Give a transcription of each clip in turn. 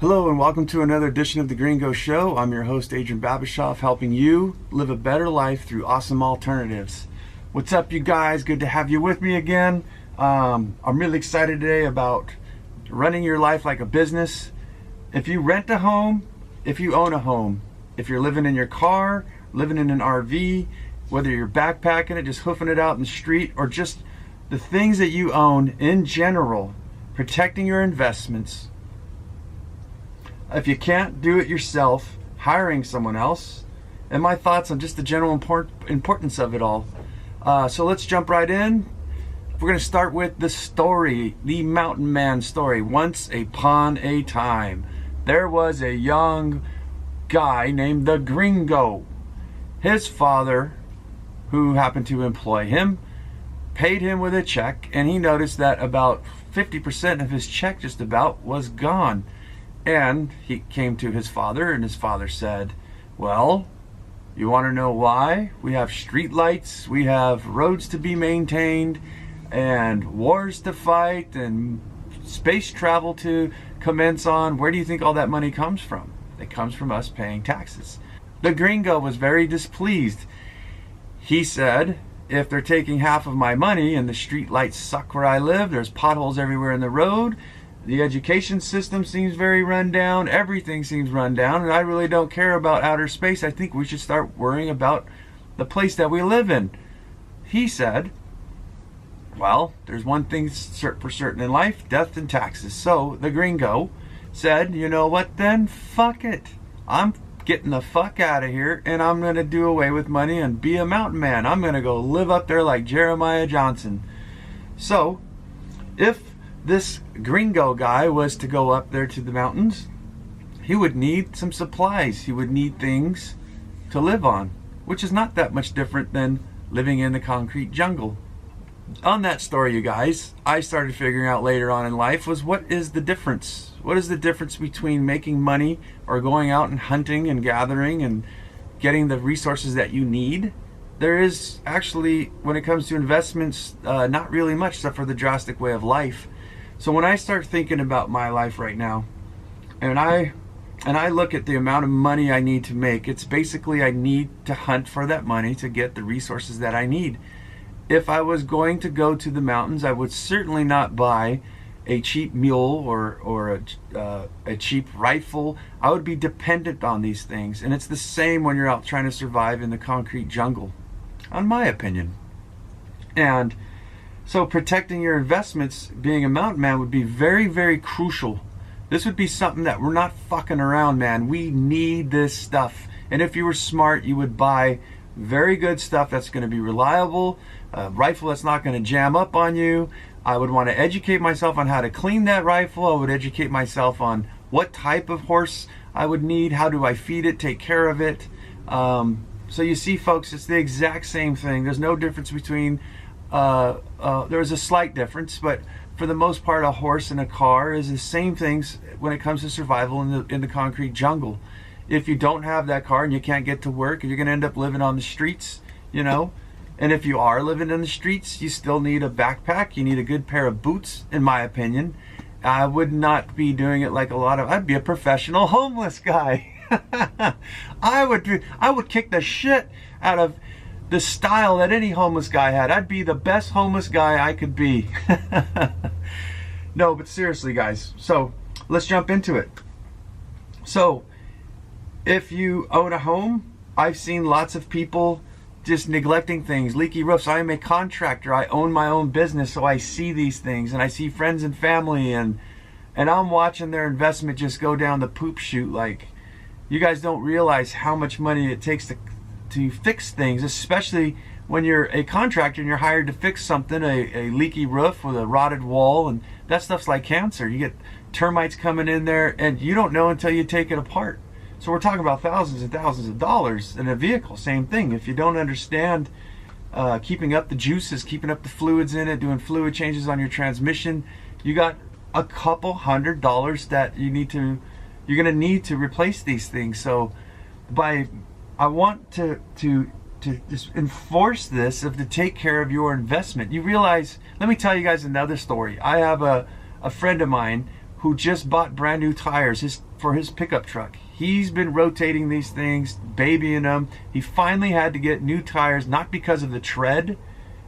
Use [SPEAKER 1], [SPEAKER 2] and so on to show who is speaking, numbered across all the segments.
[SPEAKER 1] Hello and welcome to another edition of the Gringo Show. I'm your host Adrian Babashoff, helping you live a better life through awesome alternatives. What's up, you guys? Good to have you with me again. I'm really excited today about running your life like a business. If you rent a home, if you own a home, if you're living in your car, living in an RV, whether you're backpacking it, just hoofing it out in the street, or just the things that you own in general, protecting your investments. If you can't do it yourself, hiring someone else, and my thoughts on just the general importance of it all. So let's jump right in. We're going to start with the story, the mountain man story. Once upon a time, there was a young guy named the Gringo. His father, who happened to employ him, paid him with a check, and he noticed that about 50% of his check just about was gone. And he came to his father, and his father said, well, you want to know why? We have street lights, we have roads to be maintained, and wars to fight, and space travel to commence on. Where do you think all that money comes from? It comes from us paying taxes. The Gringo was very displeased. He said, if they're taking half of my money and the street lights suck where I live, there's potholes everywhere in the road, the education system seems very run down, everything seems run down, and I really don't care about outer space. I think we should start worrying about the place that we live in. He said, well, there's one thing for certain in life, death and taxes. So the Gringo said, you know what then? Fuck it. I'm getting the fuck out of here, and I'm going to do away with money and be a mountain man. I'm going to go live up there like Jeremiah Johnson. So if this Gringo guy was to go up there to the mountains, he would need some supplies. He would need things to live on, which is not that much different than living in the concrete jungle. On that story, you guys, I started figuring out later on in life was what is the difference? What is the difference between making money or going out and hunting and gathering and getting the resources that you need? There is actually, when it comes to investments, not really much except for the drastic way of life. So when I start thinking about my life right now, and I look at the amount of money I need to make, it's basically I need to hunt for that money to get the resources that I need. If I was going to go to the mountains, I would certainly not buy a cheap mule or a cheap rifle. I would be dependent on these things. And it's the same when you're out trying to survive in the concrete jungle, in my opinion. And so protecting your investments, being a mountain man, would be very, very crucial. This would be something that we're not fucking around, man. We need this stuff. And if you were smart, you would buy very good stuff that's going to be reliable, a rifle that's not going to jam up on you. I would want to educate myself on how to clean that rifle. I would educate myself on what type of horse I would need, how do I feed it, take care of it. So you see, folks, it's the exact same thing. There's no difference between there's a slight difference, but for the most part, a horse and a car is the same things when it comes to survival in the concrete jungle. If you don't have that car and you can't get to work, you're going to end up living on the streets, you know. And if you are living in the streets, you still need a backpack. You need a good pair of boots, in my opinion. I would not be doing it like I'd be a professional homeless guy. I would kick the shit out of the style that any homeless guy had. I'd be the best homeless guy I could be. No, but seriously, guys. So let's jump into it. So if you own a home, I've seen lots of people just neglecting things, leaky roofs. I am a contractor. I own my own business, so I see these things, and I see friends and family, and I'm watching their investment just go down the poop chute. Like, you guys don't realize how much money it takes to fix things, especially when you're a contractor and you're hired to fix something, a leaky roof with a rotted wall, and that stuff's like cancer. You get termites coming in there, and you don't know until you take it apart. So we're talking about thousands and thousands of dollars in a vehicle. Same thing. If you don't understand keeping up the juices, keeping up the fluids in it, doing fluid changes on your transmission, you got a couple $100 that you're going to need to replace these things. So I want to just enforce this to take care of your investment. You realize, let me tell you guys another story. I have a friend of mine who just bought brand new tires for his pickup truck. He's been rotating these things, babying them. He finally had to get new tires, not because of the tread,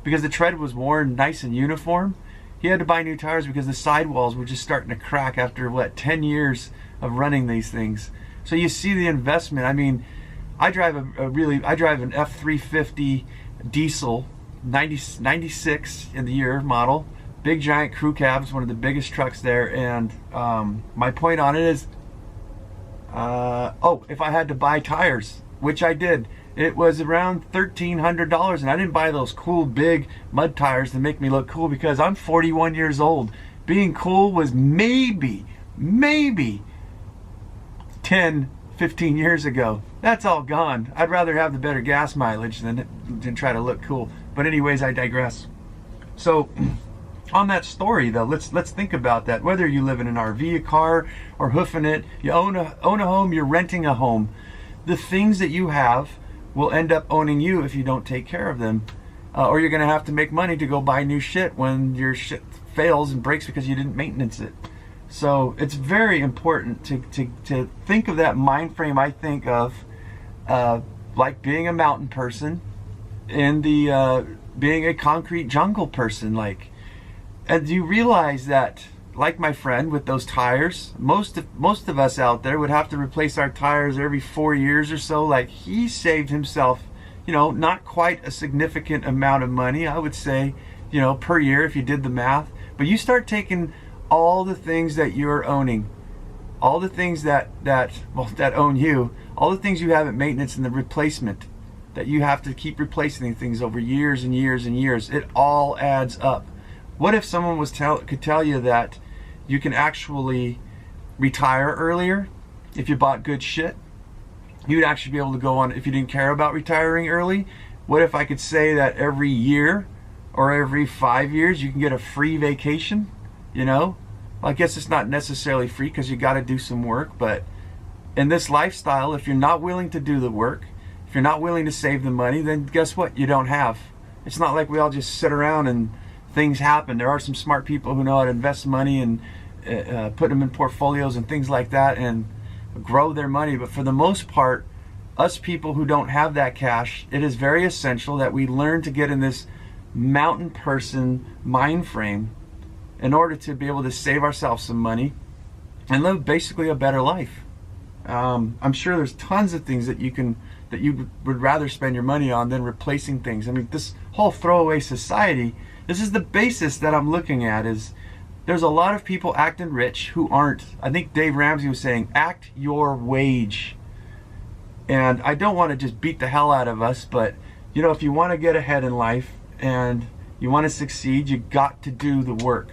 [SPEAKER 1] because the tread was worn nice and uniform. He had to buy new tires because the sidewalls were just starting to crack after, 10 years of running these things. So you see the investment. I mean, I drive an F350 diesel, 96 in the year model, big giant crew cabs, one of the biggest trucks there. And my point on it is, if I had to buy tires, which I did, it was around $1,300, and I didn't buy those cool big mud tires to make me look cool because I'm 41 years old. Being cool was maybe 10, 15 years ago. That's all gone. I'd rather have the better gas mileage than try to look cool. But anyways, I digress. So on that story though, let's think about that. Whether you live in an RV, a car, or hoofing it, you own a home, you're renting a home, the things that you have will end up owning you if you don't take care of them. Or you're gonna have to make money to go buy new shit when your shit fails and breaks because you didn't maintenance it. So it's very important to think of that mind frame. I think of like being a mountain person and being a concrete jungle person. And you realize that, like my friend with those tires, most of us out there would have to replace our tires every 4 years or so. Like, he saved himself, not quite a significant amount of money, I would say, per year if you did the math. But you start taking all the things that you're owning, all the things that own you, all the things you have at maintenance and the replacement that you have to keep replacing things over years and years and years, it all adds up. What if someone could tell you that you can actually retire earlier if you bought good shit? You'd actually be able to go on, if you didn't care about retiring early. What if I could say that every year or every 5 years you can get a free vacation? Well, I guess it's not necessarily free because you got to do some work, but in this lifestyle, if you're not willing to do the work, if you're not willing to save the money, then guess what? You don't have. It's not like we all just sit around and things happen. There are some smart people who know how to invest money and put them in portfolios and things like that and grow their money. But for the most part, us people who don't have that cash, it is very essential that we learn to get in this mountain person mind frame in order to be able to save ourselves some money and live basically a better life. I'm sure there's tons of things that you would rather spend your money on than replacing things. I mean, this whole throwaway society, this is the basis that I'm looking at. Is there's a lot of people acting rich who aren't. I think Dave Ramsey was saying, act your wage. And I don't want to just beat the hell out of us, but if you want to get ahead in life and you want to succeed, you got to do the work.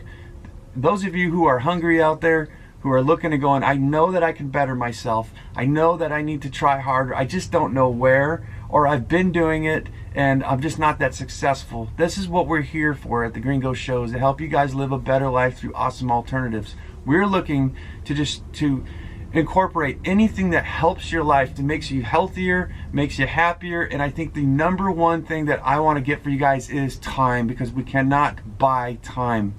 [SPEAKER 1] Those of you who are hungry out there, who are looking and going, I know that I can better myself. I know that I need to try harder. I just don't know where, or I've been doing it and I'm just not that successful. This is what we're here for at the Gringo Show, is to help you guys live a better life through awesome alternatives. We're looking to incorporate anything that helps your life, that makes you healthier, makes you happier. And I think the number one thing that I want to get for you guys is time, because we cannot buy time.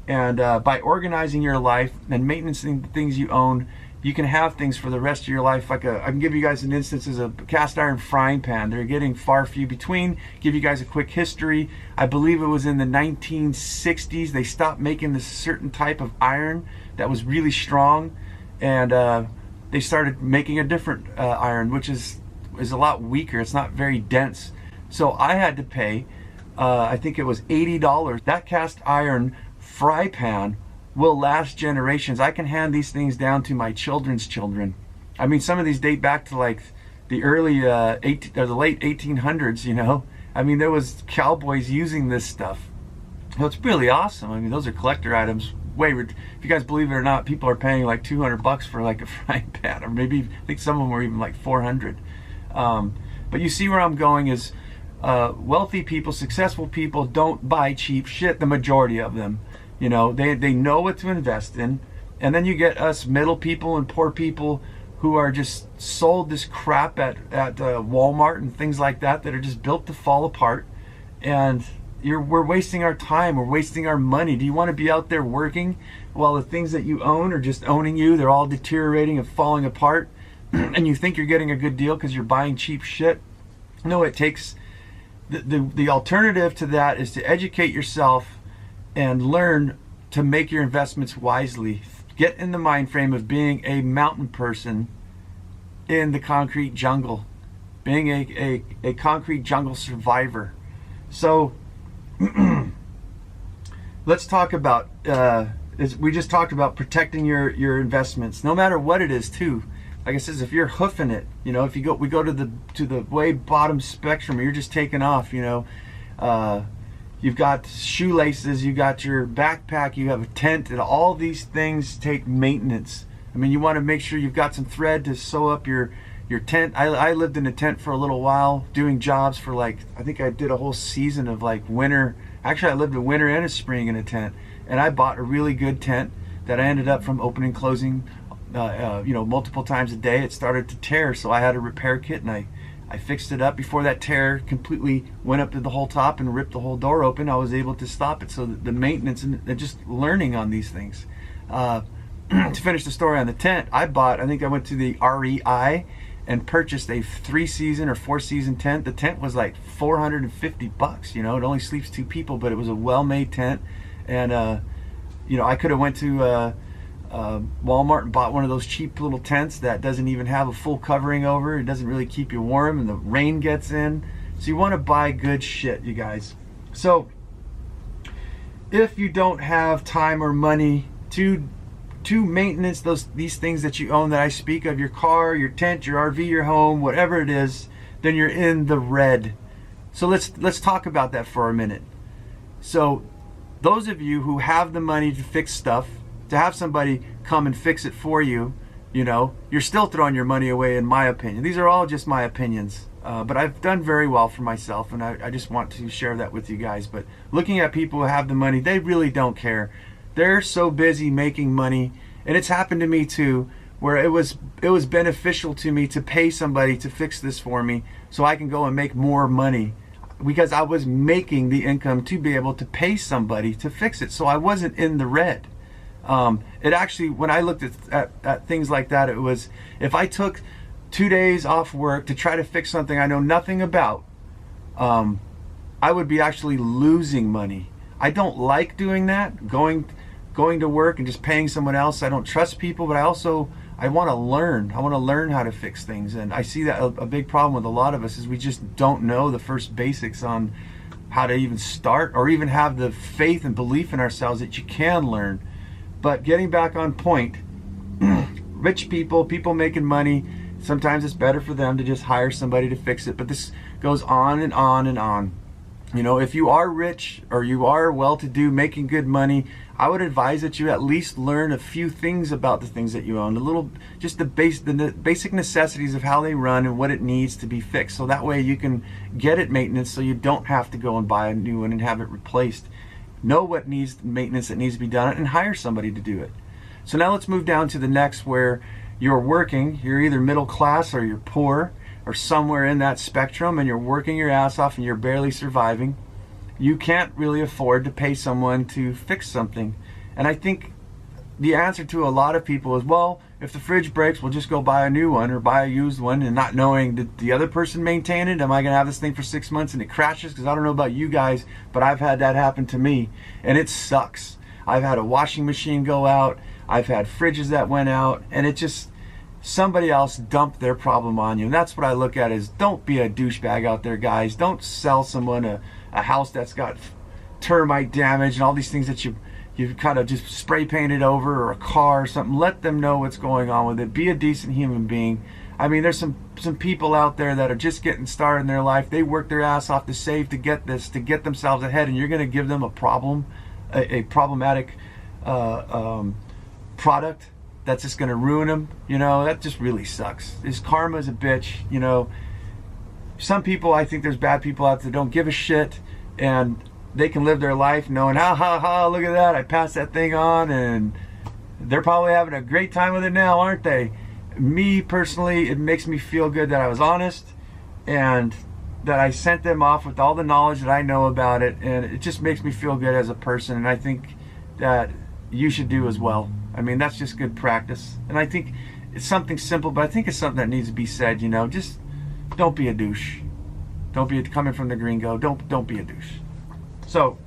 [SPEAKER 1] And by organizing your life and maintaining the things you own, you can have things for the rest of your life. I can give you guys an instance as a cast iron frying pan. They're getting far few between. Give you guys a quick history. I believe it was in the 1960s they stopped making this certain type of iron that was really strong, and they started making a different iron, which is a lot weaker. It's not very dense. So I had to pay, I think it was $80. That cast iron fry pan will last generations. I can hand these things down to my children's children. I mean, some of these date back to like the early or the late 1800s. I mean, there was cowboys using this stuff. So it's really awesome. I mean, those are collector items. If you guys believe it or not, people are paying like $200 for like a frying pan, or maybe I think some of them were even like $400. But you see where I'm going is wealthy people, successful people don't buy cheap shit. The majority of them. They know what to invest in. And then you get us middle people and poor people who are just sold this crap at Walmart and things like that are just built to fall apart. And we're wasting our time, we're wasting our money. Do you want to be out there working while the things that you own are just owning you? They're all deteriorating and falling apart, and you think you're getting a good deal because you're buying cheap shit? No, it takes the alternative to that is to educate yourself and learn to make your investments wisely. Get in the mind frame of being a mountain person in the concrete jungle, being a concrete jungle survivor. So let's talk about, we just talked about protecting your investments, no matter what it is too. Like I says, if you're hoofing it, you know, if you go, we go to the way bottom spectrum, you're just taking off, you know, you've got shoelaces, you got your backpack, you have a tent, and all these things take maintenance. I mean, you want to make sure you've got some thread to sew up your tent. I lived in a tent for a little while, doing jobs for like, I think I did a whole season of like winter. Actually, I lived a winter and a spring in a tent, and I bought a really good tent that I ended up from opening, closing, you know, multiple times a day. It started to tear, so I had a repair kit, and I fixed it up before that tear completely went up to the whole top and ripped the whole door open. I was able to stop it. So the maintenance and just learning on these things. To finish the story on the tent, I think I went to the REI and purchased a 3-season or 4-season tent. The tent was like $450, you know, it only sleeps 2 people, but it was a well-made tent. And, you know, I could have went to Walmart and bought one of those cheap little tents that doesn't even have a full covering over. It doesn't really keep you warm, and the rain gets in. So you want to buy good shit, you guys. So if you don't have time or money to maintenance these things that you own that I speak of, your car, your tent, your RV, your home, whatever it is, then you're in the red. So let's talk about that for a minute. So those of you who have the money to fix stuff, to have somebody come and fix it for you, you know, you're still throwing your money away, in my opinion. These are all just my opinions, but I've done very well for myself, and I just want to share that with you guys. But looking at people who have the money, they really don't care. They're so busy making money, and it's happened to me too, where it was beneficial to me to pay somebody to fix this for me so I can go and make more money, because I was making the income to be able to pay somebody to fix it. So I wasn't in the red. It actually, when I looked at things like that, it was, if I took 2 days off work to try to fix something I know nothing about, I would be actually losing money. I don't like doing that, going to work and just paying someone else. I don't trust people, but I want to learn. I want to learn how to fix things. And I see that a big problem with a lot of us is we just don't know the first basics on how to even start, or even have the faith and belief in ourselves that you can learn. But getting back on point, rich people making money, sometimes it's better for them to just hire somebody to fix it. But this goes on and on and on. You know, if you are rich or you are well-to-do, making good money, I would advise that you at least learn a few things about the things that you own, just the basic necessities of how they run and what it needs to be fixed. So that way you can get it maintenance, so you don't have to go and buy a new one and have it replaced. Know what needs maintenance that needs to be done, and hire somebody to do it. So now let's move down to the next, where you're working. You're either middle class or you're poor, or somewhere in that spectrum, and you're working your ass off and you're barely surviving. You can't really afford to pay someone to fix something. And I think the answer to a lot of people is, well, if the fridge breaks, we'll just go buy a new one or buy a used one, and not knowing, did the other person maintain it? Am I going to have this thing for 6 months and it crashes? Because I don't know about you guys, but I've had that happen to me, and it sucks. I've had a washing machine go out. I've had fridges that went out, and it just, somebody else dumped their problem on you. And that's what I look at is, don't be a douchebag out there, guys. Don't sell someone a house that's got termite damage and all these things that you kind of just spray painted over, or a car or something. Let them know what's going on with it. Be a decent human being. I mean, there's some people out there that are just getting started in their life. They work their ass off to save, to get themselves ahead, and you're going to give them a problematic product that's just going to ruin them. You know, that just really sucks. This karma is a bitch. You know, some people, I think there's bad people out there that don't give a shit, and they can live their life knowing, ha ha ha, look at that, I passed that thing on, and they're probably having a great time with it now, aren't they? Me personally, it makes me feel good that I was honest, and that I sent them off with all the knowledge that I know about it, and it just makes me feel good as a person, and I think that you should do as well. I mean, that's just good practice, and I think it's something simple, but I think it's something that needs to be said. Just don't be a douche. Don't be coming from the gringo. Don't be a douche. So,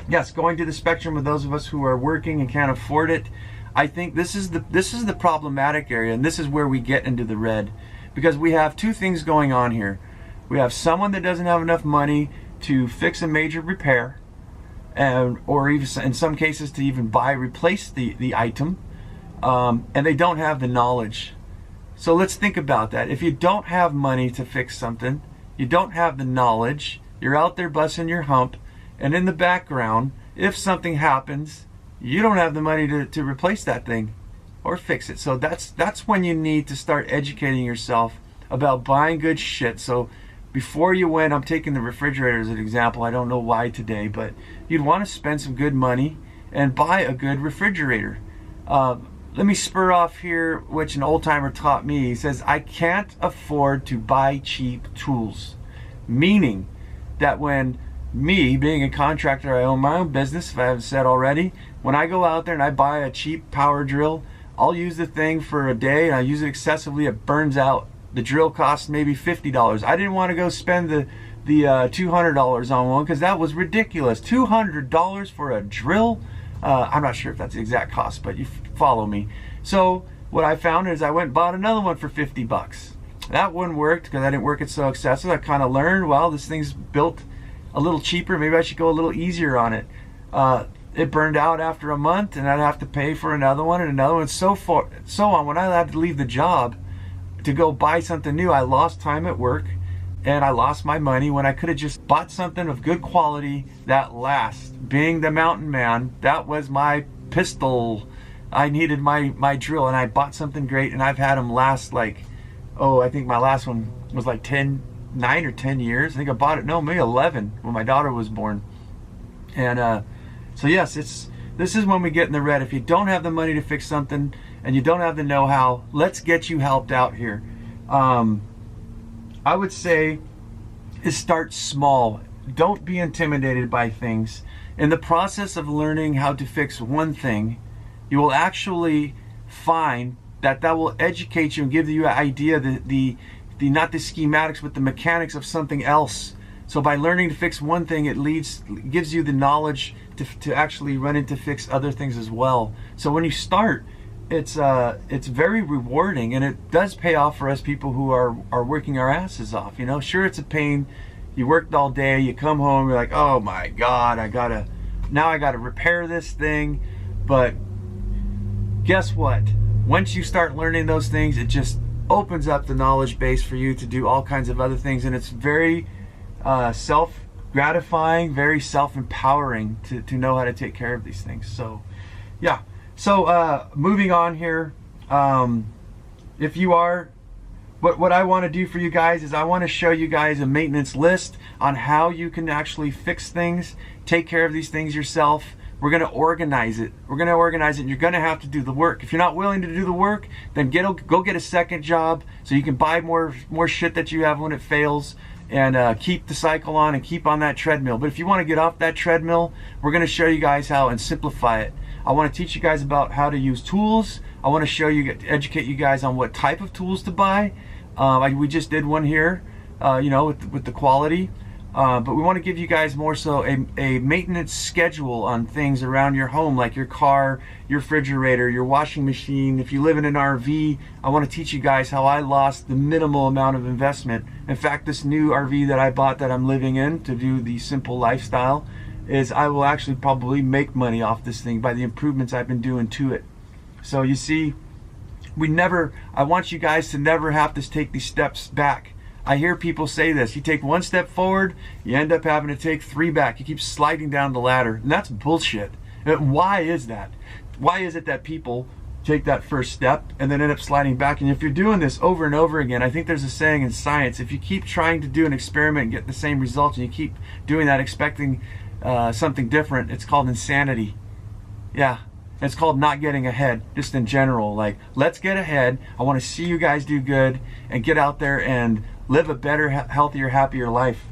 [SPEAKER 1] yes, going to the spectrum of those of us who are working and can't afford it, I think this is the problematic area, and this is where we get into the red, because we have two things going on here. We have someone that doesn't have enough money to fix a major repair, or even in some cases to even replace the item, and they don't have the knowledge. So let's think about that. If you don't have money to fix something, you don't have the knowledge, you're out there busting your hump, and in the background, if something happens, you don't have the money to replace that thing or fix it. So that's when you need to start educating yourself about buying good shit. So before you went, I'm taking the refrigerator as an example. I don't know why today, but you'd want to spend some good money and buy a good refrigerator. Let me spur off here, which an old timer taught me. He says, I can't afford to buy cheap tools. Meaning that when me, being a contractor, I own my own business, if I haven't said already, when I go out there and I buy a cheap power drill, I'll use the thing for a day and I use it excessively, it burns out. The drill costs maybe $50. I didn't want to go spend the $200 on one because that was ridiculous. $200 for a drill? I'm not sure if that's the exact cost, but you follow me. So what I found is I went and bought another one for 50 bucks. That one worked because I didn't work it so excessive. I kind of learned, well, this thing's built a little cheaper. Maybe I should go a little easier on it. It burned out after a month, and I'd have to pay for another one and another one, so on. When I had to leave the job to go buy something new, I lost time at work, and I lost my money when I could have just bought something of good quality that lasts. Being the mountain man, that was my pistol. I needed my drill, and I bought something great, and I've had them last like, I think my last one was like 9 or 10 years. I think I bought it, maybe 11 when my daughter was born. And so yes, this is when we get in the red. If you don't have the money to fix something and you don't have the know-how, let's get you helped out here. I would say is start small. Don't be intimidated by things. In the process of learning how to fix one thing, you will actually find that will educate you and give you an idea, not the schematics, but the mechanics of something else. So by learning to fix one thing, it gives you the knowledge to actually run into fix other things as well. So when you start, it's very rewarding, and it does pay off for us people who are working our asses off. Sure, it's a pain. You worked all day, you come home, you're like, oh my God, I gotta repair this thing. But guess what? Once you start learning those things, it just opens up the knowledge base for you to do all kinds of other things, and it's very self-gratifying, very self-empowering to know how to take care of these things. So yeah, so moving on here, if you are, what I want to do for you guys is I want to show you guys a maintenance list on how you can actually fix things, take care of these things yourself. We're going to organize it. And you're going to have to do the work. If you're not willing to do the work, then go get a second job so you can buy more shit that you have when it fails, and keep the cycle on and keep on that treadmill. But if you want to get off that treadmill, we're going to show you guys how and simplify it. I want to teach you guys about how to use tools. I want to educate you guys on what type of tools to buy. We just did one here, with the quality. But we want to give you guys more so a maintenance schedule on things around your home, like your car, your refrigerator, your washing machine. If you live in an RV, I want to teach you guys how I lost the minimal amount of investment. In fact, this new RV that I bought that I'm living in to do the simple lifestyle is I will actually probably make money off this thing by the improvements I've been doing to it. So you see, I want you guys to never have to take these steps back. I hear people say this: you take one step forward, you end up having to take 3 back. You keep sliding down the ladder, and that's bullshit. Why is that? Why is it that people take that first step and then end up sliding back? And if you're doing this over and over again, I think there's a saying in science: if you keep trying to do an experiment and get the same results, and you keep doing that expecting something different, it's called insanity. Yeah. It's called not getting ahead, just in general. Like, let's get ahead. I want to see you guys do good and get out there and live a better, healthier, happier life.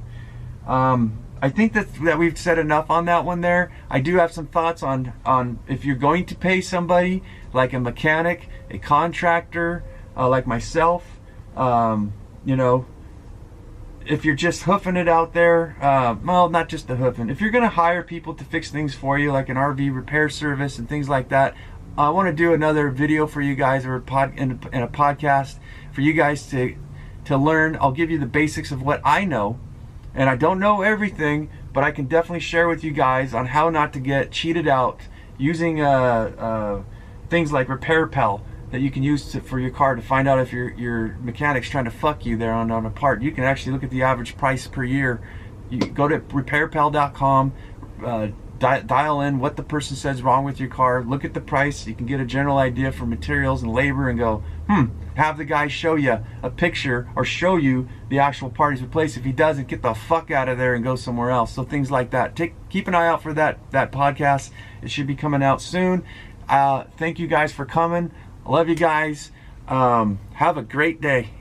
[SPEAKER 1] I think that we've said enough on that one there. I do have some thoughts on if you're going to pay somebody like a mechanic, a contractor, like myself, you know, if you're just hoofing it out there, well, not just the hoofing. If you're going to hire people to fix things for you, like an RV repair service and things like that, I want to do another video for you guys, or in a podcast for you guys to learn. I'll give you the basics of what I know, and I don't know everything, but I can definitely share with you guys on how not to get cheated out using things like RepairPal that you can use for your car to find out if your mechanic's trying to fuck you there on a part. You can actually look at the average price per year. You go to repairpal.com, dial in what the person says wrong with your car, look at the price. You can get a general idea for materials and labor and go, have the guy show you a picture or show you the actual part he's replaced. If he doesn't, get the fuck out of there and go somewhere else. So things like that. Keep an eye out for that podcast. It should be coming out soon. Thank you guys for coming. I love you guys. Have a great day.